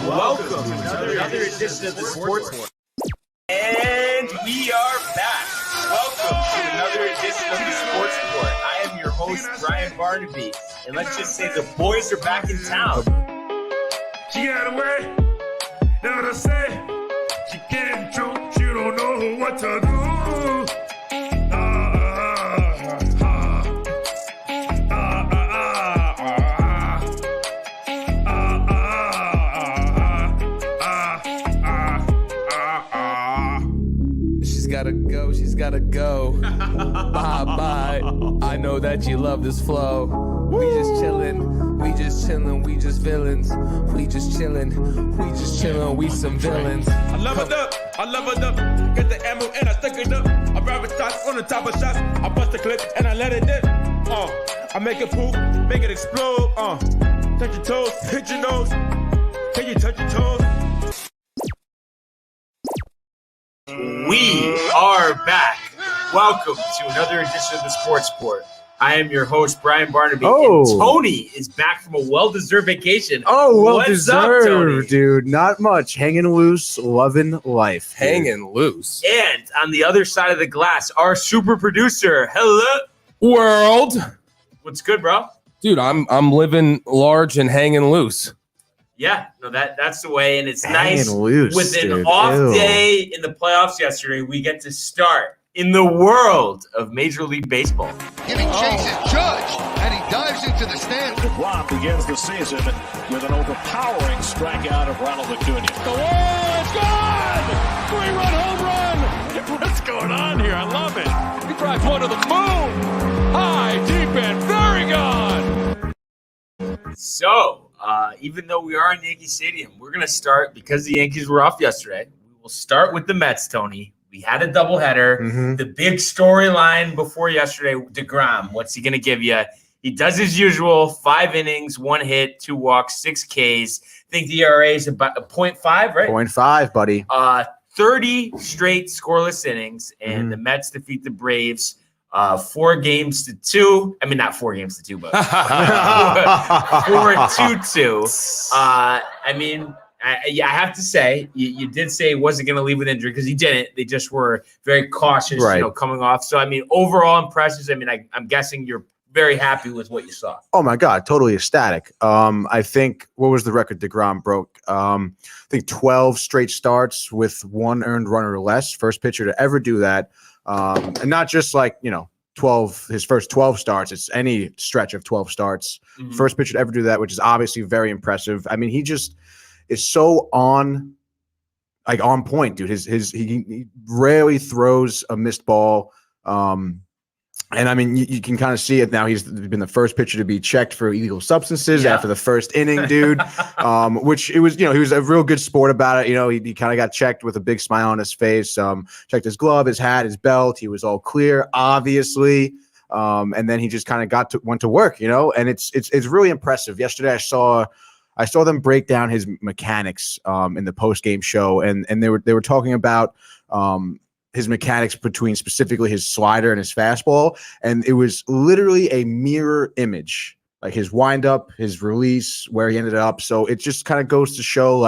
welcome to another edition of the Sports War. And we are back. Welcome to another edition of the Sports Report. I am your host, Brian Barnaby, and let's just say the boys are back in town. She got away, know what I say? She can't choke, she don't know what to do. She's gotta go. Bye. I know that you love this flow. We just chillin', we just villains. We just chillin', we some villains. I love it up, get the ammo and I stick it up. I grab shots on the top of shots, I bust the clip and I let it dip. I make it poop, make it explode. Touch your toes, hit your nose. Can you touch your toes? We are back. Welcome to another edition of the Sports Report. I am your host, Brian Barnaby, and Tony is back from a well-deserved vacation. Oh, well-deserved, dude. Not much. Hanging loose, loving life. Dude. Hanging loose. And on the other side of the glass, our super producer, hello, world. What's good, bro? Dude, I'm living large and hanging loose. Yeah, no, that's the way, and it's hanging nice. Loose, with an dude. off day in the playoffs yesterday, we get to start in the world of Major League Baseball. Giving chase at Judge, and he dives into the stand. Rock begins the season with an overpowering strikeout of Ronald Acuna. The wall is gone! 3-run home run! What's going on here? I love it. He drives one to the moon. High, deep, and very gone. So, even though we are in Yankee Stadium, we're going to start, because the Yankees were off yesterday, we will start with the Mets, Tony. We had a doubleheader. Mm-hmm. The big storyline before yesterday, DeGrom, what's he going to give you? He does his usual, 5 innings, 1 hit, 2 walks, 6 Ks. I think the ERA is about a 0.5, right? 0.5, buddy. 30 straight scoreless innings, and the Mets defeat the Braves 4-2. I mean, not 4-2, but 4-2. I mean, I have to say, you did say he wasn't going to leave with injury, because he didn't. They just were very cautious, right, coming off. So, I mean, overall impressions. I mean, I'm guessing you're very happy with what you saw. Oh, my God. Totally ecstatic. I think, what was the record DeGrom broke? I think 12 straight starts with 1 earned run or less. First pitcher to ever do that. And not just like, 12, his first 12 starts. It's any stretch of 12 starts. Mm-hmm. First pitcher to ever do that, which is obviously very impressive. I mean, he just is so on point, dude. He rarely throws a missed ball. And I mean, you can kind of see it now. He's been the first pitcher to be checked for illegal substances after the first inning, dude. Which it was, he was a real good sport about it. He kind of got checked with a big smile on his face. Checked his glove, his hat, his belt. He was all clear, obviously. And then he just kind of went to work, and it's really impressive. Yesterday, I saw them break down his mechanics in the post game show, and they were talking about his mechanics between specifically his slider and his fastball. And it was literally a mirror image, like his windup, his release, where he ended up. So it just kind of goes to show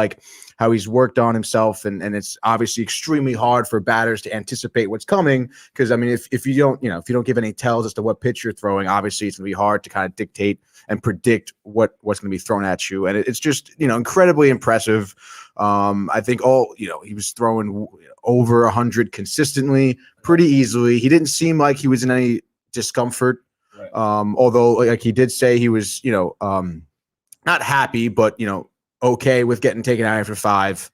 how he's worked on himself. And it's obviously extremely hard for batters to anticipate what's coming. Cause I mean, if you don't, if you don't give any tells as to what pitch you're throwing, obviously it's gonna be hard to kind of dictate and predict what's going to be thrown at you. And it's just, incredibly impressive. I think he was throwing over 100 consistently, pretty easily. He didn't seem like he was in any discomfort. Right. Although like he did say he was, not happy, but, okay with getting taken out after 5.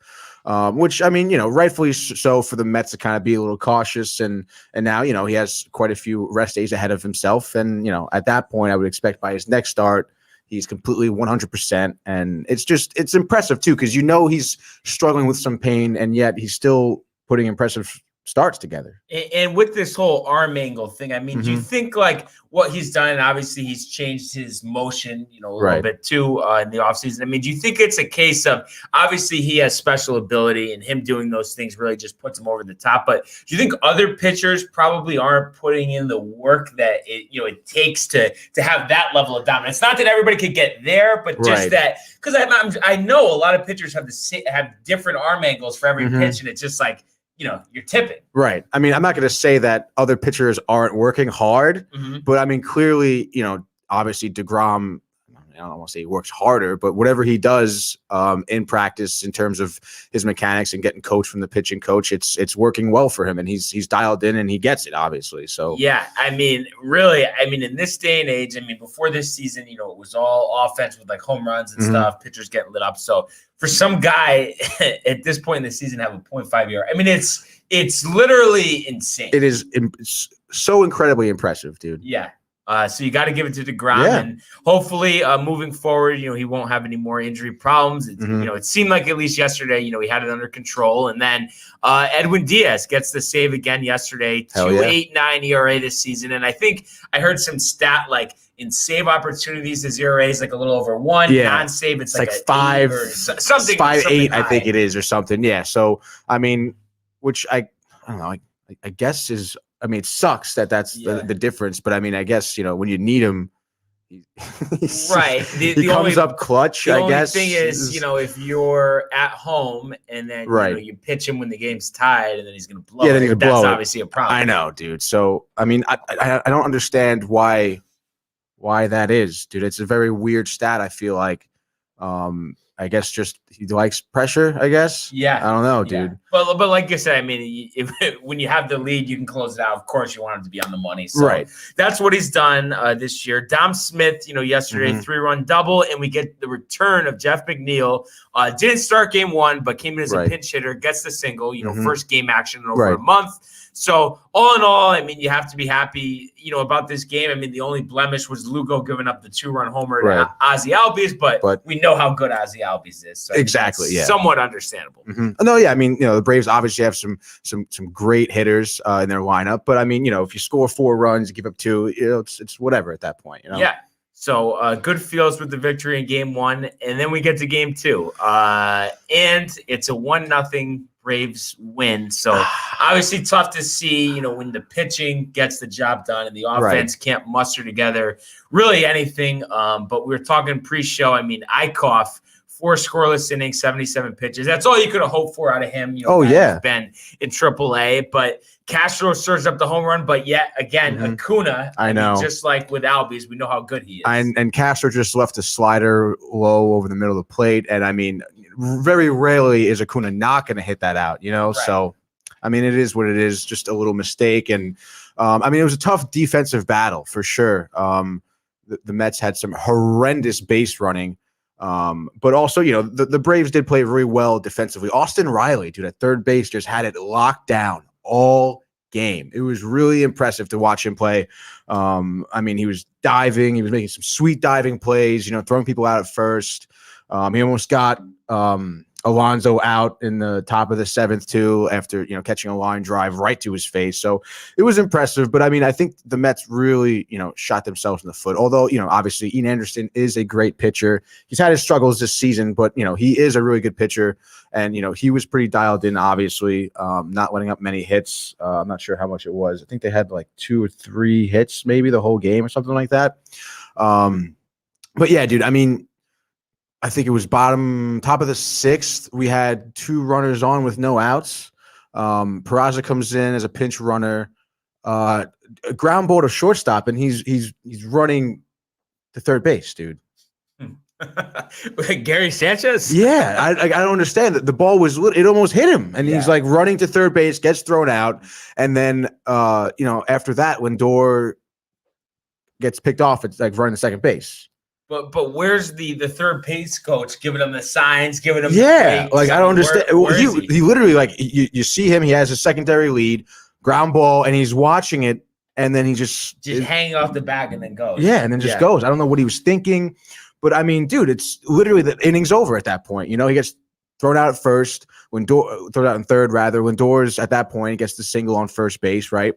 Which, I mean, rightfully so for the Mets to kind of be a little cautious. And now, he has quite a few rest days ahead of himself. And, at that point, I would expect by his next start, he's completely 100%. And it's impressive, too, because he's struggling with some pain, and yet he's still putting impressive starts together. And with this whole arm angle thing, I mean, do you think like what he's done, and obviously he's changed his motion, you know, a little bit too in the offseason. I mean, do you think it's a case of obviously he has special ability and him doing those things really just puts him over the top? But do you think other pitchers probably aren't putting in the work that it takes to have that level of dominance? Not that everybody could get there, but just that, because I know a lot of pitchers have different arm angles for every pitch, and it's just like, you're tipping. Right. I mean, I'm not going to say that other pitchers aren't working hard, but I mean, clearly, obviously DeGrom, I don't want to say he works harder, but whatever he does in practice in terms of his mechanics and getting coached from the pitching coach, it's working well for him, and he's dialed in and he gets it, obviously. So yeah, I mean, really, in this day and age, before this season, it was all offense with like home runs and stuff, pitchers getting lit up. So for some guy at this point in the season have a 0.5 ERA, it's literally insane. It is so incredibly impressive, dude. Yeah. So you got to give it to DeGrom, and hopefully moving forward, he won't have any more injury problems. It seemed like at least yesterday, he had it under control. And then Edwin Diaz gets the save again yesterday, 2.89 ERA this season. And I think I heard some stat like in save opportunities, his ERA is like a little over 1. Yeah. Non-save, it's like 5 or something. 5.8, high. I think it is, or something. Yeah. So which I don't know. I guess is. It sucks that's the difference, but I guess, when you need him, he he comes up clutch, I guess. The only thing is, if you're at home and then you pitch him when the game's tied and then he's going to blow then he's gonna blow that's obviously a problem. I know, dude. So, I don't understand why that is, dude. It's a very weird stat, I feel like. I guess just he likes pressure, I guess. Yeah. I don't know, dude. Yeah. But like I said, when you have the lead, you can close it out. Of course, you want him to be on the money. So that's what he's done this year. Dom Smith, yesterday, 3-run double, and we get the return of Jeff McNeil. Didn't start game 1, but came in as a pinch hitter, gets the single, first game action in over a month. So all in all, you have to be happy, about this game. The only blemish was Lugo giving up the 2-run homer to Ozzie Albies, but we know how good Ozzie Albies is. So exactly, somewhat understandable. No, yeah, the Braves obviously have some great hitters in their lineup, but if you score 4 runs, you give up 2, it's whatever at that point, Yeah. So good feels with the victory in game 1, and then we get to game 2, and it's a 1-0 Braves win. So obviously tough to see, when the pitching gets the job done and the offense can't muster together really anything. But we were talking pre-show. Eichhoff, 4 scoreless innings, 77 pitches. That's all you could have hoped for out of him. He's been in AAA, but Castro surged up the home run. But yet again, Acuna, I know, just like with Albies, we know how good he is. And Castro just left a slider low over the middle of the plate. And very rarely is Acuna not going to hit that out, So, it is what it is, just a little mistake. And, it was a tough defensive battle for sure. The Mets had some horrendous base running. But also, the Braves did play very well defensively. Austin Riley, dude, at third base just had it locked down all game. It was really impressive to watch him play. He was diving. He was making some sweet diving plays, throwing people out at first. He almost got Alonso out in the top of the 7th too, after catching a line drive right to his face. So it was impressive. But I think the Mets really shot themselves in the foot. Although obviously Ian Anderson is a great pitcher. He's had his struggles this season, but he is a really good pitcher. And he was pretty dialed in. Obviously, not letting up many hits. I'm not sure how much it was. I think they had like 2 or 3 hits, maybe the whole game or something like that. But yeah, dude. I think it was top of the 6th. We had 2 runners on with no outs. Peraza comes in as a pinch runner, a ground ball to shortstop, and he's running to third base, dude. Gary Sanchez? Yeah, I don't understand that. The ball was it almost hit him, and he's like running to third base, gets thrown out, and then after that, when Dorr gets picked off, it's like running to second base. But where's the third base coach giving him the signs, giving him I don't understand. He literally you see him. He has a secondary lead, ground ball, and he's watching it, and then he just hanging off the bag and then goes. Yeah, and then just goes. I don't know what he was thinking, but dude, it's literally the inning's over at that point. He gets thrown out at first. throws out in third rather. Lindor's at that point gets the single on first base, right?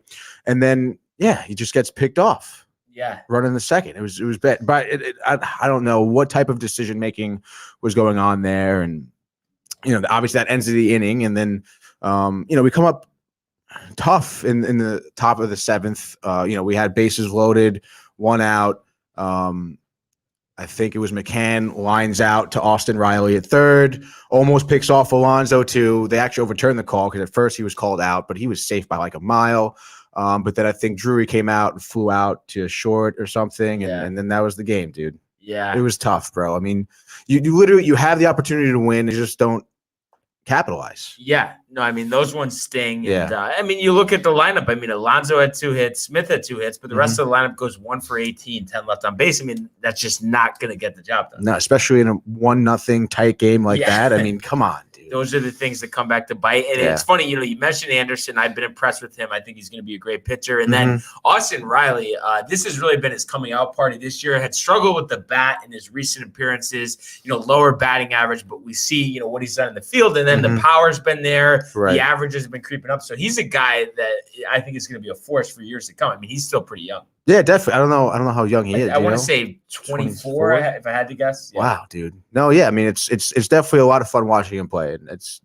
And then he just gets picked off. Yeah, running the second. It was bad, but I don't know what type of decision making was going on there, and obviously that ends the inning, and then we come up tough in the top of the seventh. We had bases loaded, 1 out. I think it was McCann lines out to Austin Riley at third, almost picks off Alonso too. They actually overturned the call because at first he was called out, but he was safe by like a mile. But then I think Drury came out and flew out to short or something, and then that was the game, dude. Yeah, it was tough, bro. I mean, you literally have the opportunity to win, you just don't capitalize. Yeah, no, I mean those ones sting. Yeah, and, I mean you look at the lineup. I mean Alonso had 2 hits, Smith had 2 hits, but the rest of the lineup goes 1 for 18, 10 left on base. I mean that's just not going to get the job done. No, especially in a 1-0 tight game like that. I mean, come on. Those are the things that come back to bite. And it's funny, you mentioned Anderson. I've been impressed with him. I think he's going to be a great pitcher. And then Austin Riley, this has really been his coming out party this year. Had struggled with the bat in his recent appearances, lower batting average, but we see, what he's done in the field. And then the power's been there. Right. The averages have been creeping up. So he's a guy that I think is going to be a force for years to come. I mean, he's still pretty young. Yeah, definitely. I don't know how young he is. I want to say 24 if I had to guess. Yeah. Wow, dude. No, yeah. I mean, it's definitely a lot of fun watching him play, and it's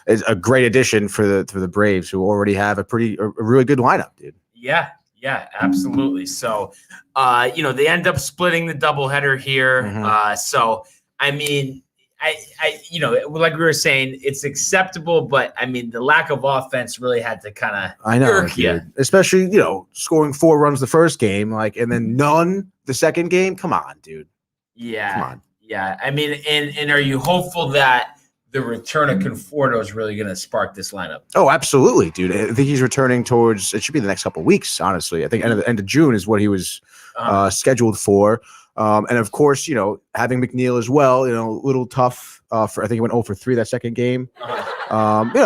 it's a great addition for the Braves, who already have a really good lineup, dude. Yeah, absolutely. So, they end up splitting the doubleheader here. So, I mean, like we were saying, it's acceptable, but I mean, the lack of offense really had to kind of irk you. Especially, scoring 4 runs the first game, and then none the second game. Come on, dude. Yeah. Come on. Yeah. I mean, and are you hopeful that the return of Conforto is really going to spark this lineup? Oh, absolutely, dude. I think he's returning towards, it should be the next couple of weeks, honestly. I think end of June is what he was scheduled for. And of course, having McNeil as well, a little tough I think he went 0 for 3 that second game.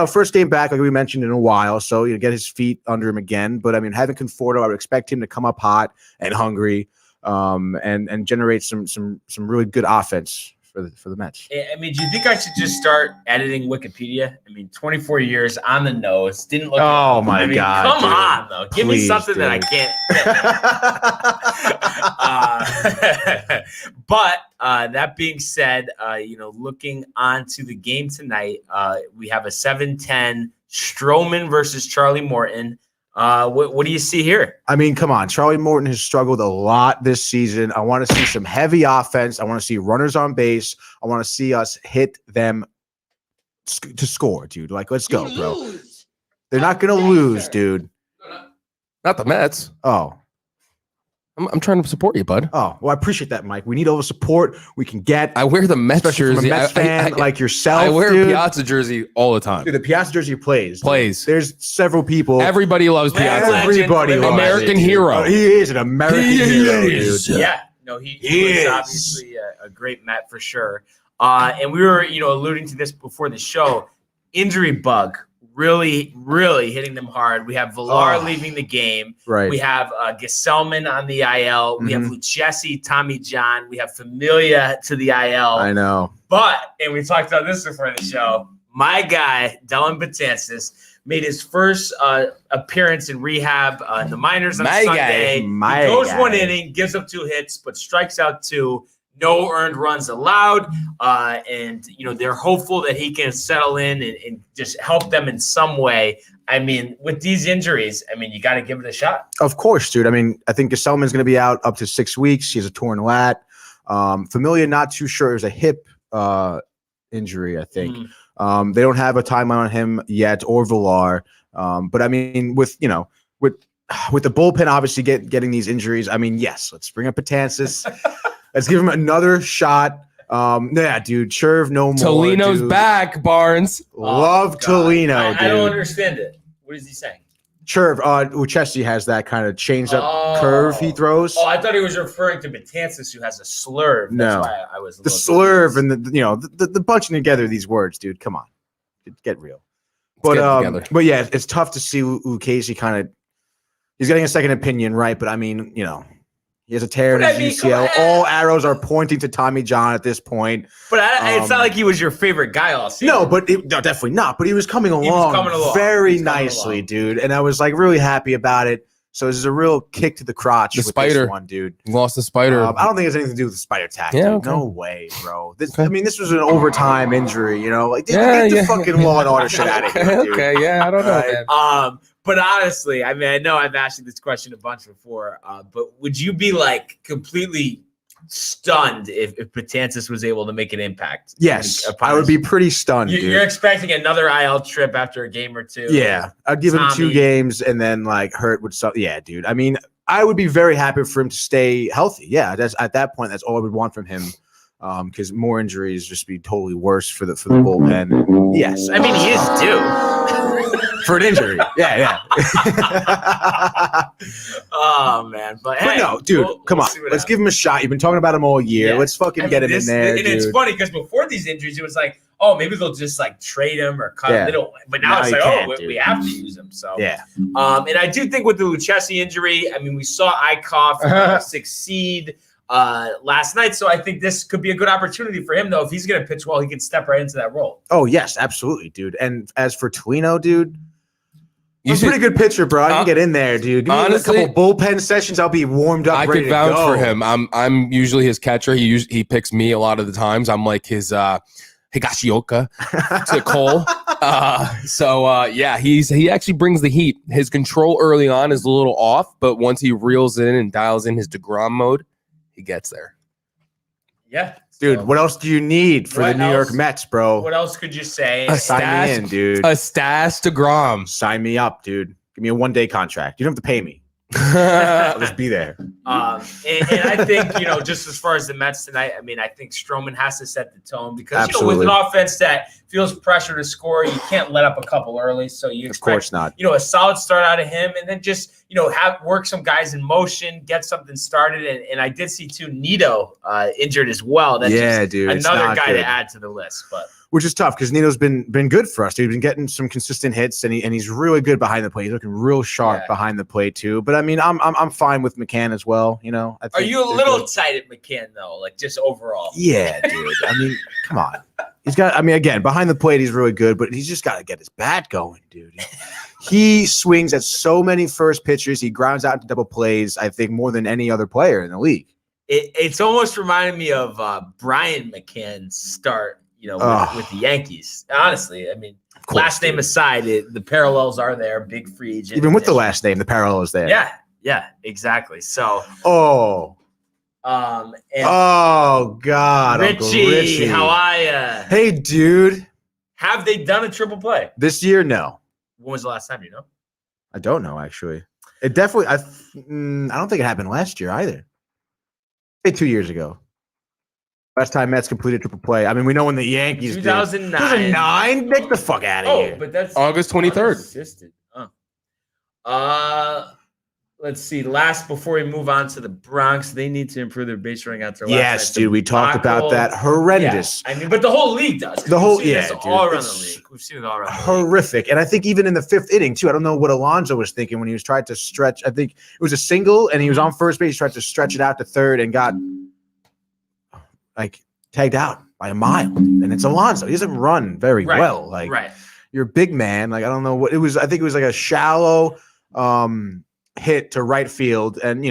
First game back, like we mentioned, in a while. So, get his feet under him again. But I mean, having Conforto, I would expect him to come up hot and hungry, and generate some really good offense for the Mets. I mean, do you think I should just start editing Wikipedia? I mean, 24 years on the nose, didn't look. Oh my God! Come on, though, give me something that I can't. But that being said, looking on to the game tonight, we have a 7:10 STROMAN versus Charlie Morton. What do you see here? I mean, come on. Charlie Morton has struggled a lot this season. I want to see some heavy offense. I want to see runners on base. I want to see us hit them to score, dude. Let's go, bro. They're not going to lose, dude. Not the Mets. Oh. I'm trying to support you, bud. Oh, well, I appreciate that, Mike. We need all the support we can get. I wear the Mets jersey. From a Mets fan like yourself, I wear dude. a Piazza jersey all the time. Dude, the Piazza jersey plays. There's several people. Everybody loves Piazza. Everybody loves American hero. He is an American hero, dude. Yeah. No, he is obviously a great Met for sure. And we were, alluding to this before the show. Injury bug. Really, really hitting them hard. We have Villar leaving the game. Right. We have Gesellman on the IL. We have Lucchesi, Tommy John. We have Familia to the IL. I know. But, and we talked about this before the show, my guy, Dellin Betances, made his first appearance in rehab in the minors on Sunday. He goes 1 inning, gives up 2 hits, but strikes out 2. No earned runs allowed, and they're hopeful that he can settle in and just help them in some way. I mean, with these injuries, you got to give it a shot. Of course, dude. I mean, I think Gesellman's going to be out up to 6 weeks. He has a torn lat. Familia, not too sure. It was a hip injury, I think. They don't have a timeline on him yet, or Villar. But I mean, with the bullpen obviously getting these injuries, I mean, yes, let's bring up Betances. Let's give him another shot. Yeah, dude. Sherv, no more. Tolino's back, Barnes. Love Tolino, dude. I don't understand it. What is he saying? Sherv, Lucchesi has that kind of changed up curve he throws. Oh, I thought he was referring to Betances, who has a slurve. That's why I was the slurve and the bunching together of these words, dude. Come on, get real. But yeah, it's tough to see Lucchesi kind of. He's getting a second opinion, right? But I mean, He has a tear in his UCL. All arrows are pointing to Tommy John at this point. But it's not like he was your favorite guy all season. No, no, definitely not. But he was coming along very nicely, dude. And I was like really happy about it. So this is a real kick to the crotch with this one, dude. Lost the spider. I don't think it has anything to do with the spider tack. Yeah, okay. No way, bro. I mean, this was an overtime injury, you know? Like, get the fucking Law and Order shit out of here, dude. Okay, yeah, I don't know, man. But honestly, I mean, I know I've asked you this question a bunch before, but would you be like completely stunned if Betances was able to make an impact? Yes, I would be pretty stunned. You're expecting another IL trip after a game or two. Yeah, I'd give him 2 games and then like hurt with something. Yeah, dude. I mean, I would be very happy for him to stay healthy. Yeah, that's at that point. That's all I would want from him. Because more injuries just be totally worse for the bullpen. Yes, I mean he is due for an injury. Yeah. Oh man, but hey, no, dude, come on, let's give him a shot. You've been talking about him all year. Yeah. Let's fucking get him in there. And it's funny because before these injuries, it was like, oh, maybe they'll just like trade him or cut him. They don't. But now it's like, we have to use him. So yeah. And I do think with the Lucchesi injury, I mean, we saw Eichhoff succeed last night, so I think this could be a good opportunity for him, though. If he's going to pitch well, he can step right into that role. Oh yes, absolutely, dude. And as for Tolino, dude, he's a pretty good pitcher, bro. I can get in there, dude. Give me a couple bullpen sessions. I'll be warmed up. I could vouch for him. I'm usually his catcher. He picks me a lot of the times. I'm like his Higashioka to Cole. Yeah, he actually brings the heat. His control early on is a little off, but once he reels in and dials in his DeGrom mode, he gets there. Yeah. Dude, what else do you need for the New York Mets, bro? What else could you say? Sign me in, dude. A stash DeGrom. Sign me up, dude. Give me a 1-day contract. You don't have to pay me. I'll just be there. And I think, just as far as the Mets tonight, I mean, I think Stroman has to set the tone because, with an offense that feels pressure to score, you can't let up a couple early. So you expect, of course not. A solid start out of him and then just, have work some guys in motion, get something started. And I did see too, Nito injured as well. That's dude. Another guy to add to the list, which is tough because Nito's been good for us. Dude. He's been getting some consistent hits, and he's really good behind the plate. He's looking real sharp behind the plate too. But I mean, I'm fine with McCann as well. I think are you a little tight at McCann though, like just overall? Yeah, dude. I mean, come on. He's got. I mean, again, behind the plate, he's really good, but he's just got to get his bat going, dude. He swings at so many first pitches. He grounds out into double plays. I think more than any other player in the league. It's almost reminded me of Brian McCann's start. With the Yankees. Honestly, I mean, last name aside, the parallels are there. Big free agent. Even with the last name, the parallel is there. Yeah, exactly. So. Oh, God, Richie, how are ya? Hey, dude. Have they done a triple play this year? No. When was the last time? I don't know. Actually, it definitely. I don't think it happened last year either. Say 2 years ago. Last time Mets completed triple play. I mean, we know when the Yankees 2009. 2009? Get the fuck out of here. But that's August 23rd. Let's see. Before we move on to the Bronx, they need to improve their base running out there. Yes, dude. We talked about that. Horrendous. Yeah. I mean, but the whole league does. All around the league. We've seen it all around the league. Horrific. And I think even in the 5th inning, too, I don't know what Alonso was thinking when he was trying to stretch. I think it was a single, and he was on first base. He tried to stretch it out to third and got tagged out by a mile, and it's Alonso. He doesn't run very well. You're a big man. I don't know what it was. I think it was like a shallow hit to right field, and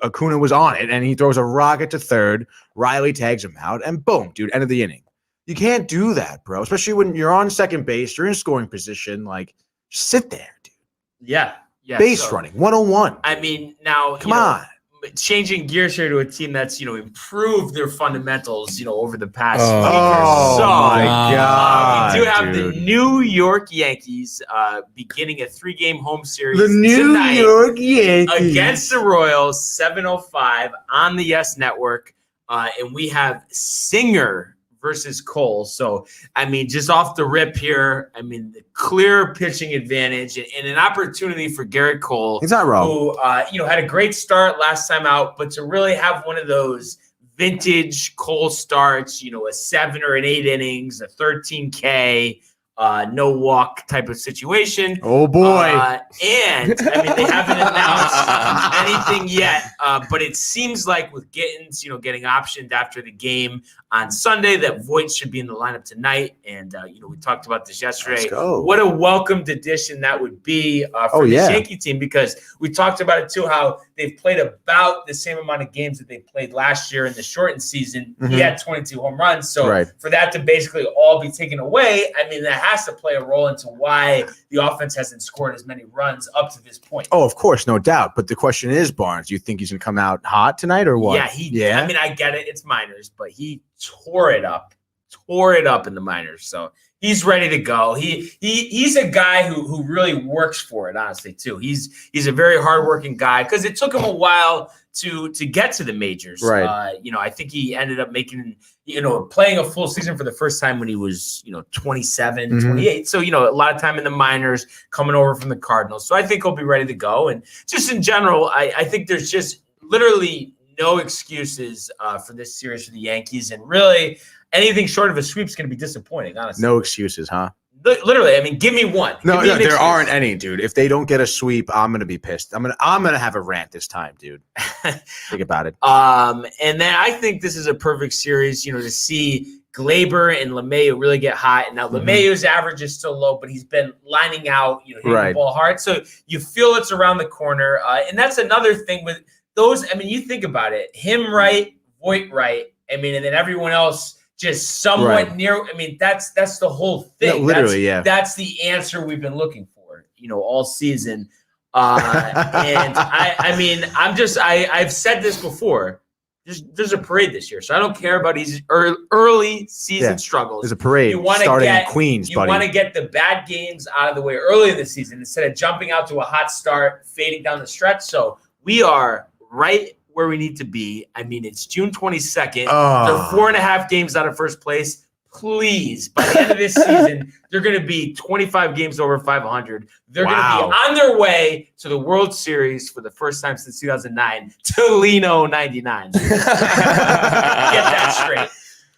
Acuna was on it, and he throws a rocket to third. Riley tags him out, and boom, dude, end of the inning. You can't do that, bro. Especially when you're on second base, you're in scoring position. Just sit there, dude. Yeah. Base running 101. I mean, now come on. Changing gears here to a team that's improved their fundamentals over the past week or so. My God, we do have the New York Yankees beginning a 3-game home series. The New York Yankees against the Royals, 7:05 on the Yes Network, and we have Singer versus Cole. So, I mean, just off the rip here, I mean, the clear pitching advantage and an opportunity for Garrett Cole. He's not wrong. Who, had a great start last time out, but to really have one of those vintage Cole starts, a 7 or an 8 innings, a 13K, no walk type of situation. Oh boy. And I mean, they haven't announced anything yet, but it seems like with Gittins, getting optioned after the game on Sunday, that Voit should be in the lineup tonight. And, we talked about this yesterday. Let's go. What a welcomed addition that would be for this Yankee team, because we talked about it too, how they've played about the same amount of games that they played last year in the shortened season. Mm-hmm. He had 22 home runs. So for that to basically all be taken away, I mean, that has to play a role into why the offense hasn't scored as many runs up to this point. Oh, of course, no doubt. But the question is, Barnes, you think he's going to come out hot tonight or what? Yeah, I mean, I get it. It's minors, but he tore it up in the minors. So he's ready to go. He's a guy who really works for it, honestly, too. He's a very hardworking guy, because it took him a while to get to the majors. Right. I think he ended up making, playing a full season for the first time when he was, 27, 28. So, a lot of time in the minors, coming over from the Cardinals. So I think he'll be ready to go. And just in general, I think there's just literally no excuses for this series for the Yankees. And really, anything short of a sweep is going to be disappointing, honestly. No excuses, huh? Literally, I mean, give me one. No, there aren't any, dude. If they don't get a sweep, I'm gonna be pissed. I'm gonna have a rant this time, dude. Think about it. And then I think this is a perfect series, to see Glaber and LeMahieu really get hot. And now LeMahieu's average is still low, but he's been lining out, hitting the ball hard. So you feel it's around the corner. And that's another thing with those. I mean, you think about it. Him right, Voit right. I mean, and then everyone else just somewhat near. I mean, that's the whole thing. No, literally, That's the answer we've been looking for, all season. And I mean, I've said this before. There's a parade this year, so I don't care about these early season struggles. There's a parade starting in Queens, buddy. You want to get the bad games out of the way early in the season instead of jumping out to a hot start, fading down the stretch. So we are right where we need to be. I mean, it's June 22nd. They're 4.5 games out of first place. Please, by the end of this season, they're going to be 25 games over 500. They're going to be on their way to the World Series for the first time since 2009. Toledo 99. Get that straight.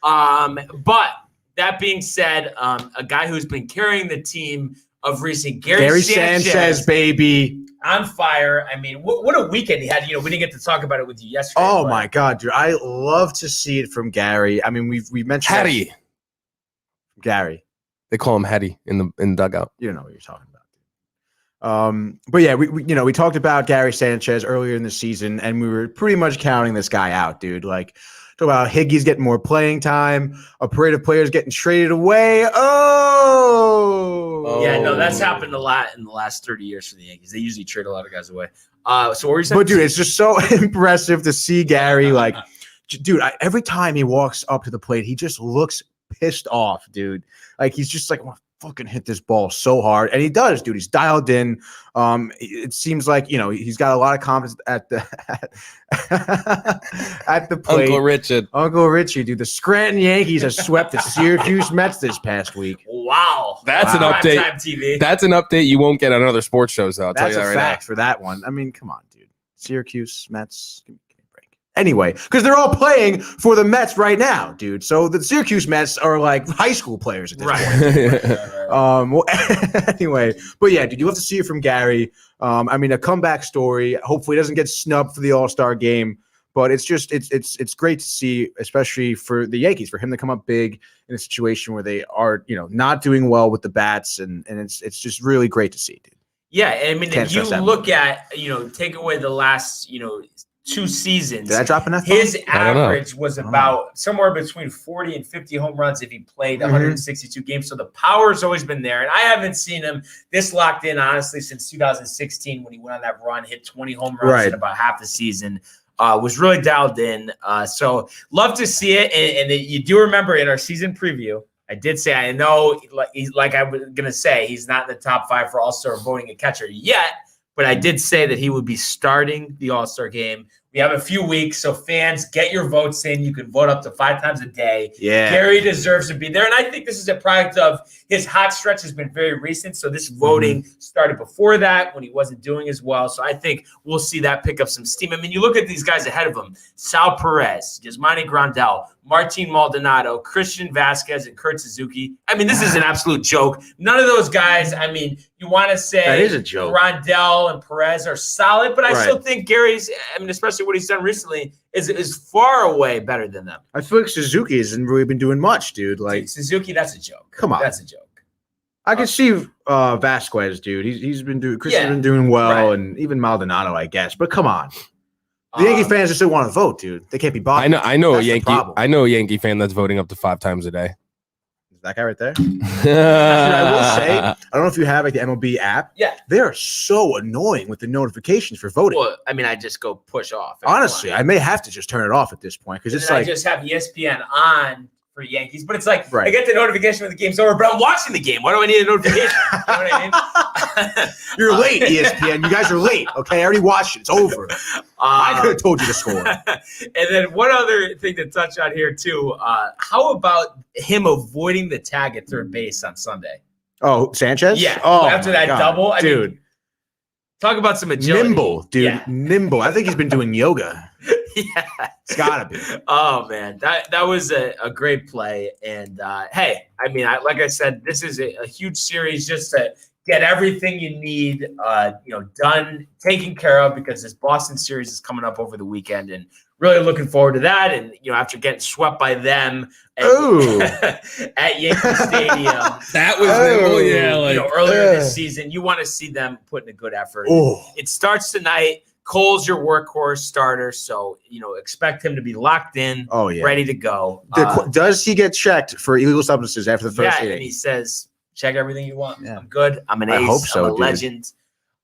But that being said, a guy who's been carrying the team of recent, Gary Sanchez, baby. On fire. I mean, what a weekend he had. We didn't get to talk about it with you yesterday. Oh, my God, dude. I love to see it from Gary. I mean, we mentioned Hattie. Gary. They call him Hattie in the dugout. You don't know what you're talking about. But yeah, we talked about Gary Sanchez earlier in the season, and we were pretty much counting this guy out, dude. Like, talk about Higgy's getting more playing time, a parade of players getting traded away. Yeah, no, that's happened a lot in the last 30 years for the Yankees. They usually trade a lot of guys away. So what were you saying? But dude, it's just so impressive to see Gary. Like, dude, every time he walks up to the plate, he just looks pissed off, dude. Like, he's just like, I want to fucking hit this ball so hard. And he does, dude. He's dialed in. It seems like, he's got a lot of confidence at the at the plate. Uncle Richie, dude. The Scranton Yankees have swept the Syracuse Mets this past week. Wow. That's an update. Primetime TV. That's an update you won't get on other sports shows, though. That's a fact for that one. I mean, come on, dude. Syracuse Mets. Anyway, because they're all playing for the Mets right now, dude. So the Syracuse Mets are like high school players at this point. Well, anyway, but yeah, dude, you love to see it from Gary. I mean, a comeback story. Hopefully, he doesn't get snubbed for the All-Star game. But it's just it's great to see, especially for the Yankees, for him to come up big in a situation where they are, not doing well with the bats, and it's just really great to see, dude. Yeah, I mean, if you look at, take away the last, 2 seasons. Did I drop enough? His average was about somewhere between 40 and 50 home runs if he played 162 games. So the power's always been there. And I haven't seen him this locked in, honestly, since 2016 when he went on that run, hit 20 home runs in about half the season. Was really dialed in. So love to see it. And you do remember in our season preview, I did say, I know, like I was going to say, he's not in the top 5 for All-Star voting a catcher yet. But I did say that he would be starting the All-Star game We have a few weeks, so fans, get your votes in. You can vote up to 5 times a day. Yeah. Gary deserves to be there, and I think this is a product of his hot stretch has been very recent, so this voting started before that when he wasn't doing as well, so I think we'll see that pick up some steam. I mean, you look at these guys ahead of him, Sal Perez, Yasmani Grandal, Martin Maldonado, Christian Vasquez, and Kurt Suzuki. I mean, this is an absolute joke. None of those guys, I mean, you want to say that is a joke. Grandal and Perez are solid, but I still think Gary's, I mean, especially what he's done recently, is far away better than them. I feel like Suzuki hasn't really been doing much, dude. Like Suzuki, that's a joke. Come on. That's a joke. I can see Vasquez, dude. He's been doing Christian's been doing well, and even Maldonado, I guess. But come on. The Yankee fans just still want to vote, dude. They can't be bothered. I know a Yankee fan that's voting up to 5 times a day. That guy right there. I will say, I don't know if you have like the MLB app. Yeah, they are so annoying with the notifications for voting. Well, I mean, I just go push off. Honestly, I may have to just turn it off at this point because it's like I just have ESPN on for Yankees, but it's like I get the notification when the game's over, but I'm watching the game. Why do I need a notification? You know what I mean? You're late, ESPN. You guys are late. Okay, I already watched it. It's over. I could have told you the score. And then one other thing to touch on here too. How about him avoiding the tag at third base on Sunday? Oh, Sanchez? Yeah. Oh, after that double, I dude. mean, talk about some agility. Nimble, dude. Yeah. Nimble. I think he's been doing yoga. Yeah, it's gotta be. Oh man, that was a great play. And hey, I mean, like I said, this is a huge series just to get everything you need, done, taken care of, because this Boston series is coming up over the weekend, and really looking forward to that. And after getting swept by them at Yankee Stadium, that was earlier this season, you want to see them put in a good effort. It starts tonight. Cole's your workhorse starter, so expect him to be locked in, ready to go. Does he get checked for illegal substances after the first inning? And he says, check everything you want. Yeah. I'm good. I'm an ace. I hope so, I'm a legend.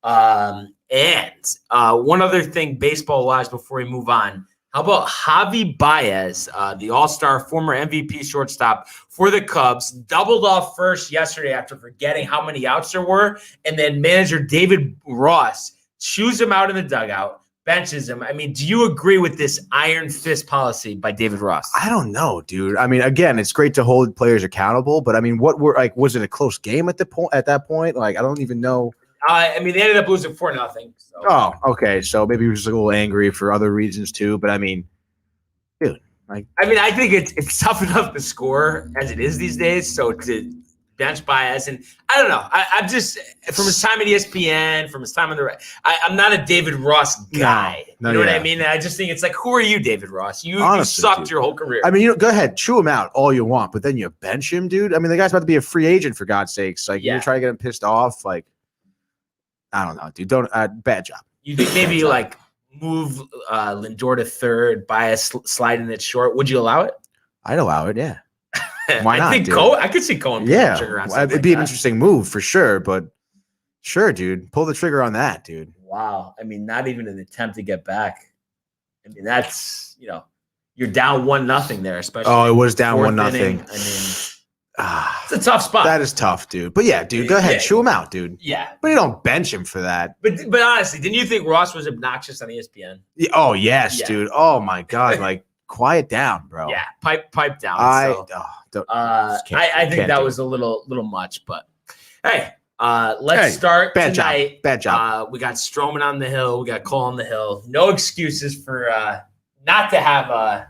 And one other thing baseball-wise before we move on, how about Javi Baez, the all-star former MVP shortstop for the Cubs, doubled off first yesterday after forgetting how many outs there were, and then manager David Ross chews him out in the dugout, benches him. I mean, do you agree with this iron fist policy by David Ross? I don't know, dude. I mean, again, it's great to hold players accountable, but I mean, was it a close game at that point? Like, I don't even know. I mean, they ended up losing 4-0. So. Oh, okay. So maybe he was a little angry for other reasons too. But I mean, dude, I think it's tough enough to score as it is these days. So to bench Baez, and I don't know. I'm just, from his time at ESPN, from his time on the right, I'm not a David Ross guy. No, you know what I mean? I just think it's like, who are you, David Ross? You sucked your whole career. I mean, go ahead, chew him out all you want, but then you bench him, dude. I mean, the guy's about to be a free agent, for God's sakes. Like, you're trying to get him pissed off. Like, I don't know, dude. Bad job. You think maybe like move Lindor to third, Baez sliding it short? Would you allow it? I'd allow it, yeah. Why not? I could see Cohen pulling the trigger on something. It'd be an interesting move for sure, but sure, dude. Pull the trigger on that, dude. Wow. I mean, not even an attempt to get back. I mean, that's, you're down 1-0 there, especially. Oh, it was down 1-0. I mean, it's a tough spot. That is tough, dude. But yeah, dude, go ahead. Chew him out, dude. Yeah. But you don't bench him for that. But honestly, didn't you think Ross was obnoxious on ESPN? Yeah, oh, yes, dude. Oh, my God. Like, quiet down, bro. Yeah, pipe down. I think that was a little much, but hey, let's start tonight. Bad job. We got STROMAN on the hill. We got Cole on the hill. No excuses for not to have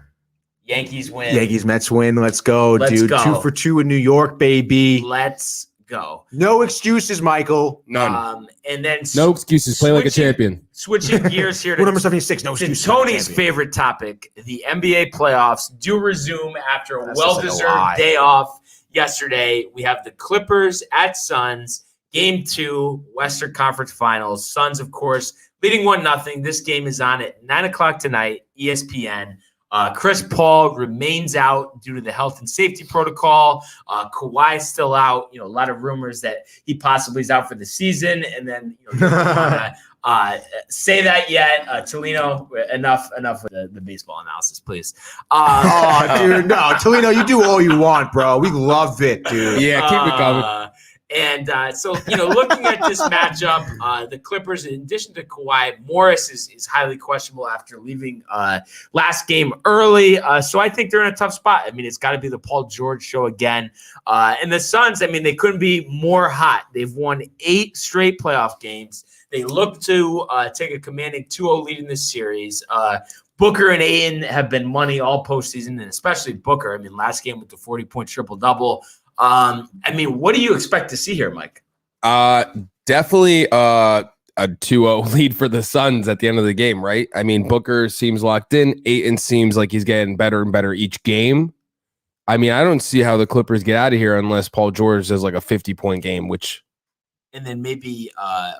Yankees win. Mets win. Let's go, dude. Go. 2 for 2 in New York, baby. Let's go. No excuses, Michael. None. And then no excuses. Play like a champion. Switching gears here to number 76. No excuses. Tony's favorite topic: the NBA playoffs do resume after a well-deserved day off yesterday. We have the Clippers at Suns. Game 2, Western Conference Finals. Suns, of course, leading 1-0. This game is on at 9:00 tonight. ESPN. Chris Paul remains out due to the health and safety protocol. Kawhi's still out. A lot of rumors that he possibly is out for the season. And then, say that yet. Tolino, enough with the baseball analysis, please. Dude, no. Tolino, you do all you want, bro. We love it, dude. Yeah, keep it going. And so, looking at this matchup, the Clippers, in addition to Kawhi, Morris is highly questionable after leaving last game early. So I think they're in a tough spot. I mean, it's got to be the Paul George show again. And the Suns, I mean, they couldn't be more hot. They've won 8 straight playoff games. They look to take a commanding 2-0 lead in this series. Booker and Ayton have been money all postseason, and especially Booker. I mean, last game with the 40-point triple-double. I mean, what do you expect to see here, Mike? Definitely a 2-0 lead for the Suns at the end of the game, right? I mean, Booker seems locked in. Ayton seems like he's getting better and better each game. I mean, I don't see how the Clippers get out of here unless Paul George does like a 50-point game, which... And then maybe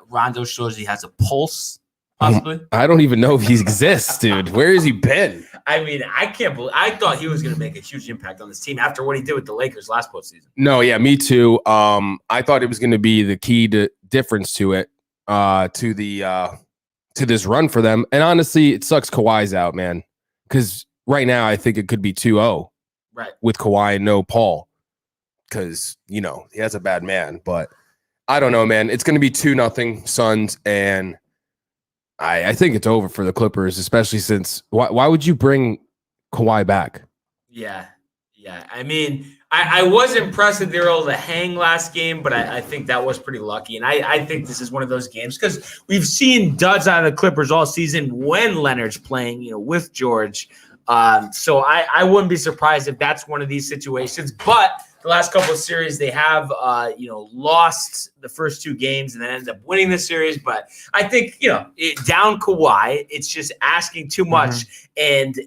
Rondo shows he has a pulse, possibly. I don't even know if he exists, dude. Where has he been? I mean, I can't believe. I thought he was going to make a huge impact on this team after what he did with the Lakers last postseason. No, yeah, me too. I thought it was going to be the key to difference to it, to this run for them. And honestly, it sucks Kawhi's out, man, because right now I think it could be 2-0, right, with Kawhi and no Paul, because he has a bad man. But I don't know, man. It's going to be 2-0 Suns, and I think it's over for the Clippers, especially since why would you bring Kawhi back? Yeah. I mean, I was impressed that they were able to hang last game, but I think that was pretty lucky. And I think this is one of those games because we've seen duds out of the Clippers all season when Leonard's playing, with George. So I wouldn't be surprised if that's one of these situations. But the last couple of series, they have, lost the first 2 games and then ended up winning the series. But I think, down Kawhi, it's just asking too much. And,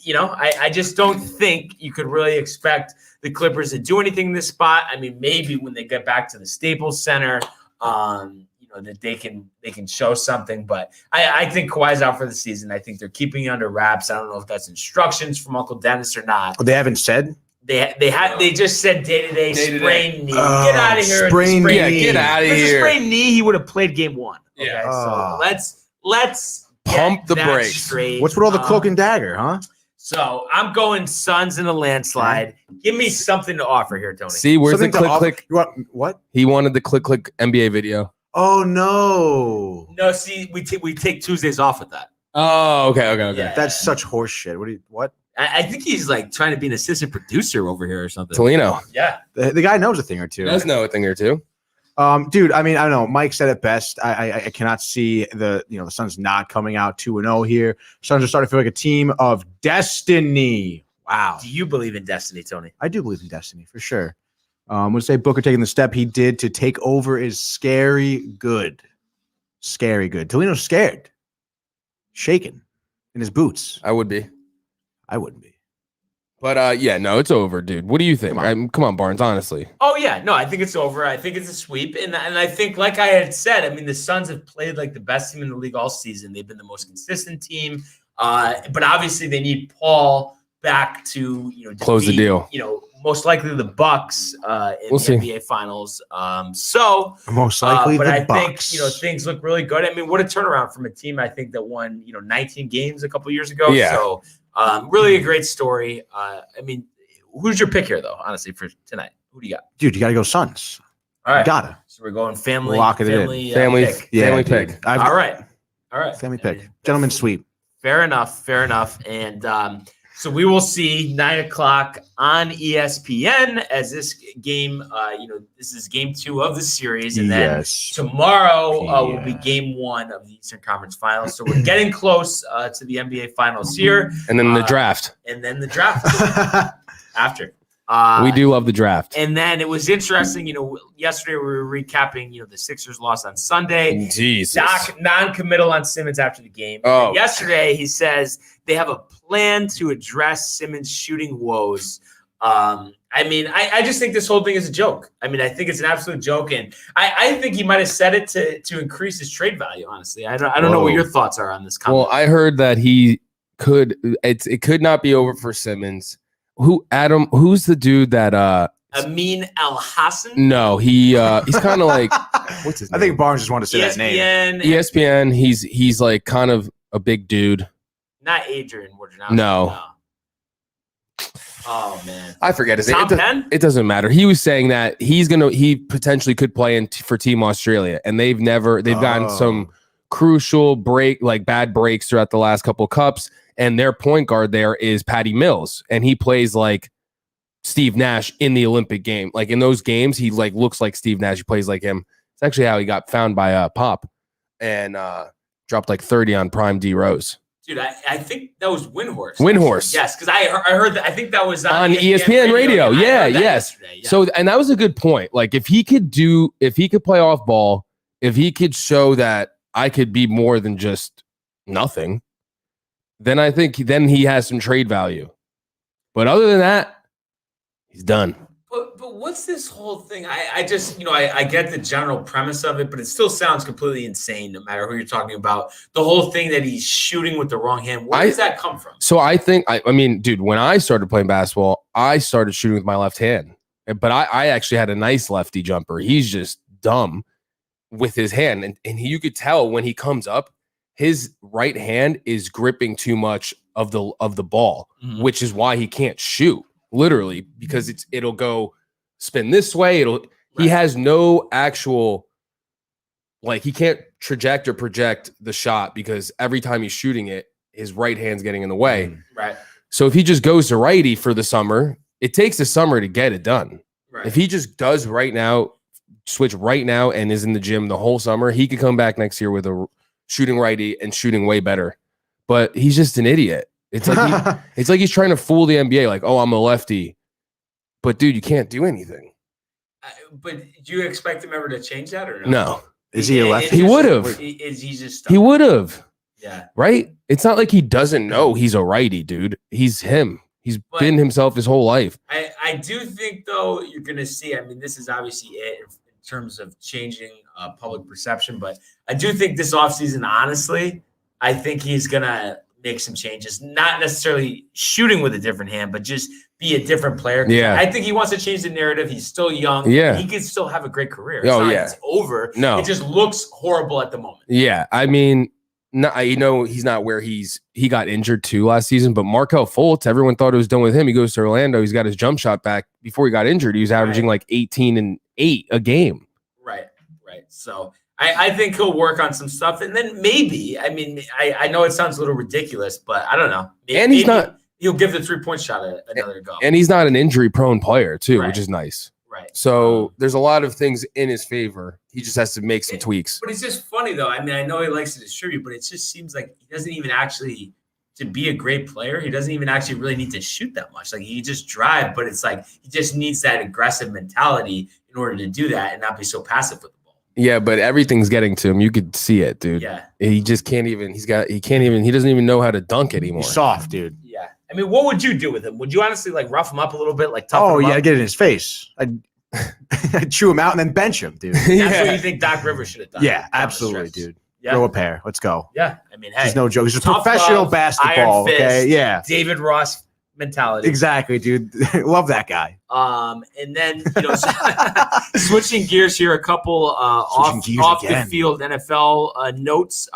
I just don't think you could really expect the Clippers to do anything in this spot. I mean, maybe when they get back to the Staples Center, that they can show something. But I think Kawhi's out for the season. I think they're keeping it under wraps. I don't know if that's instructions from Uncle Dennis or not. They haven't said? They just said day-to-day sprained knee. Get out of here. Sprained knee. Get out of here. With a sprained knee, he would have played game 1. Okay, Yeah. So let's pump the that brakes. straight. What's with all the cloak and dagger, huh? So I'm going Suns in a landslide. Give me something to offer here, Tony. See, where's Something the to click? You want what? He wanted the click NBA video. Oh no! No, see, we take Tuesdays off with that. Oh, okay. Yeah. That's such horse shit. What? I think he's like trying to be an assistant producer over here or something. Tolino. Yeah. The guy knows a thing or two. He does know a thing or two. Dude, I mean, I don't know. Mike said it best. I cannot see the Suns not coming out 2-0 here. Suns are starting to feel like a team of destiny. Wow. Do you believe in destiny, Tony? I do believe in destiny for sure. Would say Booker taking the step he did to take over is scary good. Scary good. Tolino's scared. Shaking in his boots. I would be. I wouldn't be. But no, it's over, dude. What do you think? Come on, Barnes, honestly. Oh, yeah. No, I think it's over. I think it's a sweep. And I think, like I had said, I mean, the Suns have played like the best team in the league all season. They've been the most consistent team. But obviously they need Paul back to, close the deal. Most likely the Bucks in the NBA Finals. Most likely but the I Bucks. think, things look really good. I mean, what a turnaround from a team, I think, that won, 19 games a couple years ago. Yeah. So really a great story. I mean, who's your pick here, though, honestly, for tonight? Who do you got? Dude, you got to go Suns. All right. You gotta. So we're going family. Lock it in. Family pick. pick. All right. Family pick. Gentleman's sweep. Fair enough. And so we will see 9:00 on ESPN as this game, this is game 2 of the series. And then tomorrow will be game 1 of the Eastern Conference Finals. So we're getting close to the NBA Finals here. And then the draft. And then the draft after. We do love the draft. And then it was interesting, yesterday we were recapping, the Sixers loss on Sunday. Jesus. Doc non-committal on Simmons after the game. Oh. And yesterday he says they have a plan to address Simmons' shooting woes. I mean, I just think this whole thing is a joke. I mean, I think it's an absolute joke. And I think he might have said it to increase his trade value, honestly. I don't know what your thoughts are on this comment. Well, I heard that it could not be over for Simmons. Who's the dude that Amin Al-Hassan? No, he's kind of like what's his name? I think Barnes just wanted to say that name. ESPN, he's like kind of a big dude. Not Adrian Wojnarowski. No. Oh man, I forget his Tom name. Penn? It doesn't matter. He was saying that he potentially could play for Team Australia, and they've gotten some crucial bad breaks throughout the last couple of cups, and their point guard there is Patty Mills, and he plays like Steve Nash in the Olympic game. Like in those games, he like looks like Steve Nash. He plays like him. It's actually how he got found by Pop and dropped like 30 on Prime D Rose. Dude, I think that was Windhorse. Windhorse. Yes, because I heard that. I think that was on ESPN radio. Yeah, yes. Yeah. So, and that was a good point. Like if he could play off ball, if he could show that I could be more than just nothing, then I think he has some trade value. But other than that, he's done. But what's this whole thing? I just, I get the general premise of it, but it still sounds completely insane no matter who you're talking about. The whole thing that he's shooting with the wrong hand, where does that come from? So I think, I mean, dude, when I started playing basketball, I started shooting with my left hand. But I actually had a nice lefty jumper. He's just dumb with his hand. And you could tell when he comes up, his right hand is gripping too much of the ball, which is why he can't shoot. Literally, because it'll go spin this way. He has no actual, like, he can't project the shot because every time he's shooting it, his right hand's getting in the way. Right. So if he just goes to righty for the summer, it takes the summer to get it done. Right. If he just does switch right now and is in the gym the whole summer, he could come back next year with a shooting righty and shooting way better. But he's just an idiot. It's like he's trying to fool the NBA, like, oh, I'm a lefty. But, dude, you can't do anything. But do you expect him ever to change that or no? No. Is he a lefty? He would have. Is he just He would have. Yeah. Right? It's not like he doesn't know he's a righty, dude. He's him. He's been himself his whole life. I do think, though, you're going to see, I mean, this is obviously it in terms of changing public perception, but I do think this offseason, honestly, I think he's going to make some changes, not necessarily shooting with a different hand, but just be a different player. Yeah. I think he wants to change the narrative. He's still young. Yeah. He can still have a great career. Oh, like yeah. It's over. No. It just looks horrible at the moment. Yeah. I mean, he's not where he got injured too last season, but Markelle Fultz, everyone thought it was done with him. He goes to Orlando. He's got his jump shot back. Before he got injured, he was averaging like 18 and 8 a game. Right. So I think he'll work on some stuff, and then maybe, I mean, I know it sounds a little ridiculous, but I don't know. And he's not. He'll give the 3-point shot another go. And he's not an injury-prone player too, Right. which is nice. Right. So there's a lot of things in his favor. He just has to make some tweaks. But it's just funny, though. I mean, I know he likes to distribute, but it just seems like he doesn't even actually, to be a great player, he doesn't even actually really need to shoot that much. Like, he just drive, but it's like he just needs that aggressive mentality in order to do that and not be so passive with the ball. Yeah, but everything's getting to him. You could see it, dude. Yeah. He just can't even. He doesn't even know how to dunk anymore. He's soft, dude. Yeah. I mean, what would you do with him? Would you honestly like rough him up a little bit, like toughen Oh, him yeah, up? get it in his face. I'd chew him out and then bench him, dude. That's what you think Doc Rivers should have done. Yeah, down the absolutely, stretch. dude. Yeah. Throw a pair. Let's go. Yeah. I mean, hey. He's no joke. He's a tough professional love, basketball, iron fist, okay? Yeah. David Ross mentality. Exactly, dude. Love that guy. And then, switching gears here, a couple off the field NFL notes.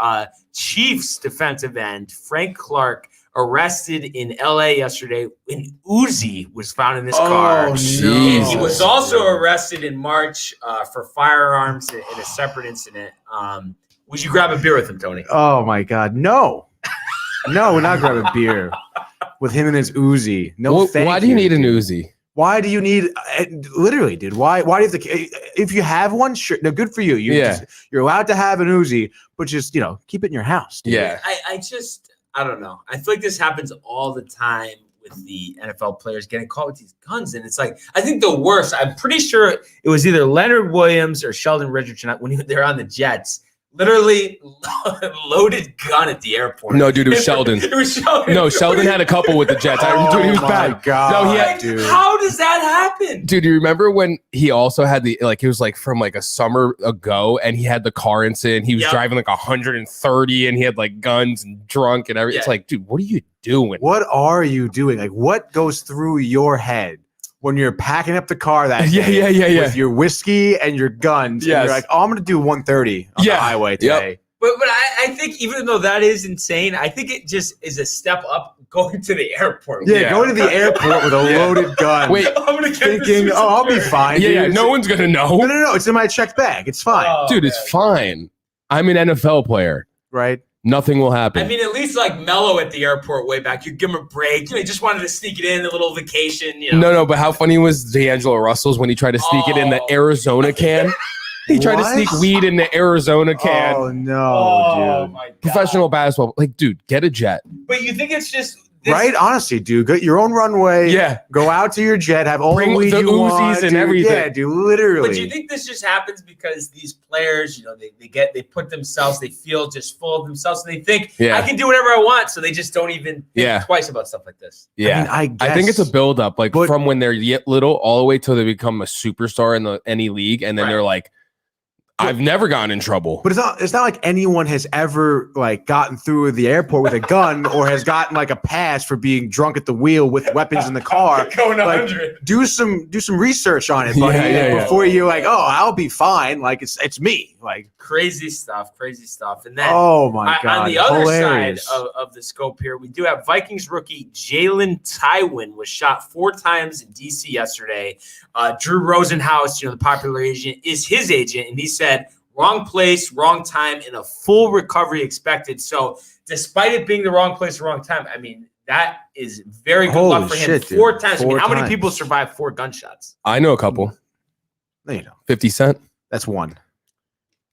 Chiefs defensive end Frank Clark arrested in LA yesterday. An Uzi was found in his car. Oh, Jesus. He was also arrested in March for firearms in a separate incident. Would you grab a beer with him, Tony? Oh, my God. No. No, we're not grabbing beer with him and his Uzi. No, thank you. Why do you need an Uzi? Why do you need literally, dude? Why do you have to? If you have one, sure, no, good for you. You're allowed to have an Uzi, but just keep it in your house. Dude. Yeah, I don't know. I feel like this happens all the time with the NFL players getting caught with these guns, and it's like I think the worst. I'm pretty sure it was either Leonard Williams or Sheldon Richardson when they're on the Jets. Literally loaded gun at the airport. No, dude, it was Sheldon. It was Sheldon. No, Sheldon had a couple with the Jets. Dude, he was bad. God, no, he had, dude. How does that happen? Dude, do you remember when he also had it was like from like a summer ago and he had the car incident. He was driving like 130 and he had like guns and drunk and everything. Yeah. It's like, dude, what are you doing? What are you doing? Like, what goes through your head when you're packing up the car that day with your whiskey and your guns? Yes. And you're like, oh, I'm going to do 130 on the highway today. But I think even though that is insane, I think it just is a step up going to the airport. Yeah, going to the airport with a loaded gun. Wait, I'm gonna get thinking, this I'll be fine. yeah, dude. no one's gonna know. No. It's in my checked bag. It's fine. Oh, Dude, it's fine. I'm an NFL player. Right? Nothing will happen. I mean, at least like Mello at the airport way back, you give him a break. You know, he just wanted to sneak it in, a little vacation. You know, no, but how funny was D'Angelo Russell's when he tried to sneak it in the Arizona can? He tried to What? sneak weed in the Arizona can. Oh no, dude. my God. Professional basketball. Like, dude, get a jet. But you think it's just this, Right? Honestly, dude, get your own runway. Yeah. Go out to your jet, have all Bring the weed the you Uzis want, and dude. everything. Yeah, dude, literally. But do you think this just happens because these players, you know, they put themselves, they feel just full of themselves, and they think Yeah. I can do whatever I want, so they just don't even think twice about stuff like this. Yeah. I mean, I I think it's a guess. buildup, like But- from when they're yet little all the way till they become a superstar in any league, and then Right. they're like, I've never gotten in trouble. But it's not like anyone has ever like gotten through the airport with a gun or has gotten like a pass for being drunk at the wheel with weapons in the car. Going Like, 100. do some research on it, buddy. Yeah. Before you're like, oh, I'll be fine. Like it's me. Like, Crazy stuff. And then oh my god. on the other Hilarious. side of the scope here, we do have Vikings rookie Jalen Tywin was shot 4 times in DC yesterday. Drew Rosenhaus, you know, the popular agent, is his agent, and he said wrong place, wrong time, and a full recovery expected. So despite it being the wrong place, wrong time, I mean, that is very good luck Holy for him. shit, dude. 4 times. I mean, 4 how many times. people survive 4 gunshots? I know a couple. No, you know, 50 Cent. that's one.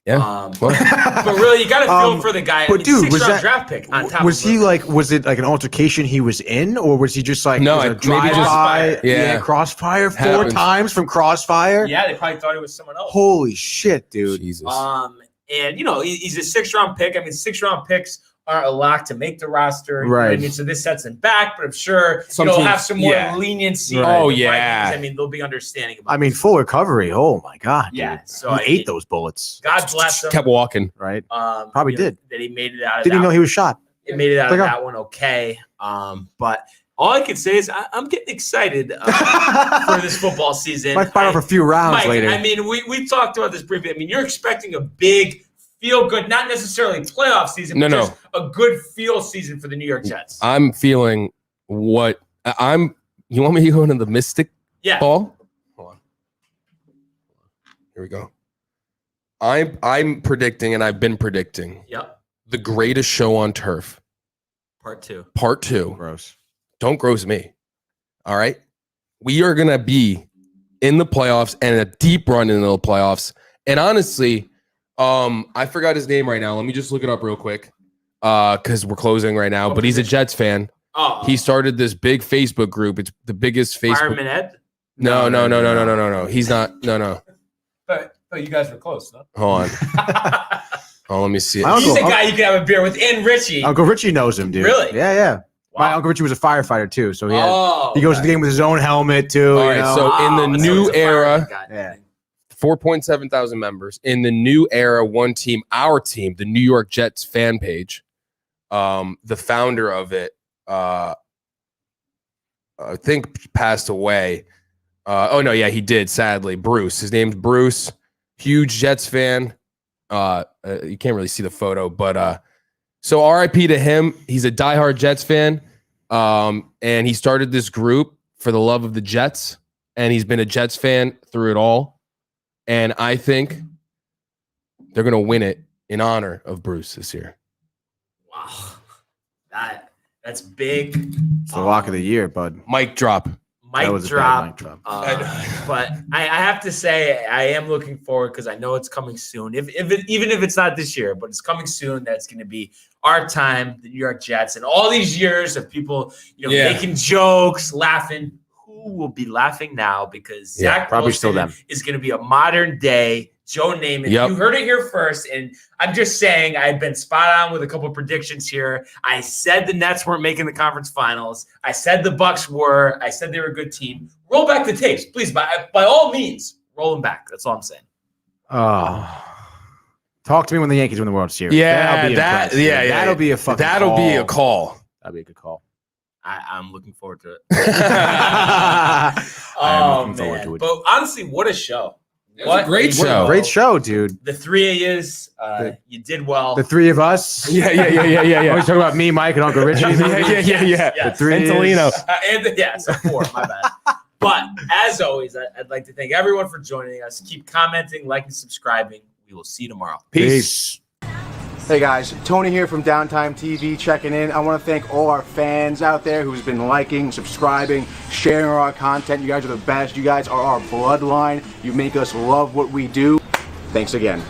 Yeah. Well, Well, but really, you got to feel for the guy. but dude, was 6th round that- draft pick on top? Was of he it. like? Was it like an altercation he was in, or was he just like No, was it a maybe just- drive-by? Yeah. Crossfire 4 Happens. times from Crossfire. Yeah, they probably thought it was someone else. Holy shit, dude. Jesus. And you know, he's a 6th round pick. I mean, 6th round picks aren't a lock to make the roster. You know what I Right. mean, so this sets him back, but I'm sure Some he'll teams- have some more yeah. leniency. Right. with Oh, the yeah. Vikings. I mean, they'll be understanding about I mean, full recovery. Oh my god, Yeah, dude. so He I ate mean- those bullets, God bless him. Kept walking. right? you Probably know, did. that he made it out of Didn't even that. know he was shot. It made it out Like, of that one okay. But all I can say is I'm getting excited for this football season. Might fire off a few rounds Mike, later. I mean, we talked about this briefly. I mean, you're expecting a big feel good, not necessarily playoff season, but No. just a good feel season for the New York Jets. I'm feeling what I'm. You want me to go into the Mystic Yeah. ball? Hold on. Here we go. I'm predicting, and I've been predicting Yep. the greatest show on turf, Part 2. part 2. Gross. Don't gross me. All right. We are gonna be in the playoffs and a deep run into the playoffs. And honestly, I forgot his name right now. Let me just look it up real quick. Because we're closing right now. But he's a Jets fan. Oh, He started this big Facebook group. It's the biggest Facebook. Fireman Ed. No. He's not. No. But you guys were close, huh? Hold on. Oh, let me see it. My He's uncle- the guy you can have a beer with, and Richie. Uncle Richie knows him, dude. Really? Yeah. My Wow. Uncle Richie was a firefighter too, so he Oh, goes to the game with his own helmet too. All you right, know? so in the Wow, new he's a era, fireman guy. Yeah. 4.7 thousand members. In the new era, one team, our team, the New York Jets fan page, the founder of it, I think passed away. He did, sadly. Bruce. His name's Bruce. Huge Jets fan. You can't really see the photo, but so RIP to him. He's a diehard Jets fan. And he started this group for the love of the Jets. And he's been a Jets fan through it all. And I think they're going to win it in honor of Bruce this year. Wow. That's big. It's the lock of the year, bud. Mic drop. Mic That was a bad drop. mic drop. But I have to say I am looking forward because I know it's coming soon. Even if it's not this year, but it's coming soon. That's going to be our time, the New York Jets, and all these years of people, making jokes, laughing. Who will be laughing now? Because Yeah, Zach probably still Wilson them. is going to be a modern day Joe Namath. Yep. You heard it here first, and I'm just saying I've been spot on with a couple of predictions here. I said the Nets weren't making the conference finals. I said the Bucks were. I said they were a good team. Roll back the tapes, please. By all means, roll them back. That's all I'm saying. Oh. Talk to me when the Yankees win the World Series. Yeah, That'll be that- impressive. yeah, yeah. That'll be a fucking That'll be a call. That'll be a good call. I'm looking forward to it. I am looking forward to it. But honestly, what a show. What great a show. Great show, dude. The three of yous, you did well. The three of us. Yeah. Always talking about me, Mike, and Uncle Richie. Yeah. Yes. The three And is- Tolino. So four, my bad. But as always, I'd like to thank everyone for joining us. Keep commenting, liking, subscribing. We will see you tomorrow. Peace. Hey guys, Tony here from Downtime TV checking in. I want to thank all our fans out there who's been liking, subscribing, sharing our content. You guys are the best. You guys are our bloodline. You make us love what we do. Thanks again.